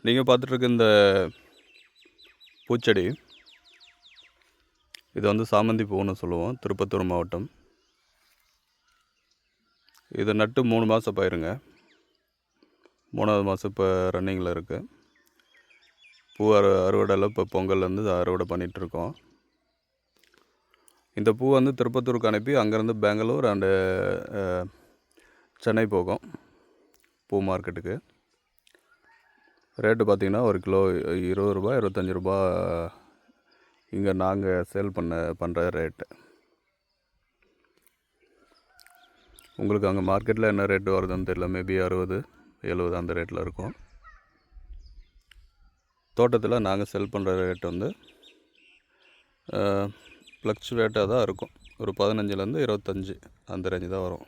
நீங்கள் பார்த்துட்ருக்க இந்த பூச்செடி இது வந்து சாமந்தி பூன்னு சொல்லுவோம், திருப்பத்தூர் மாவட்டம். இது நட்டு 3 மாதம் பயிருங்க. 3வது மாதம் இப்போ ரன்னிங்கில் இருக்குது. பூ அறுவடையில் இப்போ பொங்கல்லேருந்து அறுவடை பண்ணிகிட்ருக்கோம். இந்த பூ வந்து திருப்பத்தூருக்கு அனுப்பி அங்கேருந்து பெங்களூர் அண்டு சென்னை போகும் பூ மார்க்கெட்டுக்கு. ரேட்டு பார்த்திங்கன்னா 1 கிலோ 20 ரூபா 25 ரூபா இங்கே நாங்கள் சேல் பண்ணுற ரேட்டு. உங்களுக்கு அங்கே மார்க்கெட்டில் என்ன ரேட்டு வருதுன்னு தெரியல, மேபி 60 70 அந்த ரேட்டில் இருக்கும். தோட்டத்தில் நாங்கள் செல் பண்ணுற ரேட் வந்து ஃப்ளக்சுவேட்டாக தான் இருக்கும். ஒரு 15லேருந்து 25 அந்த ரேஞ்சு தான் வரும்.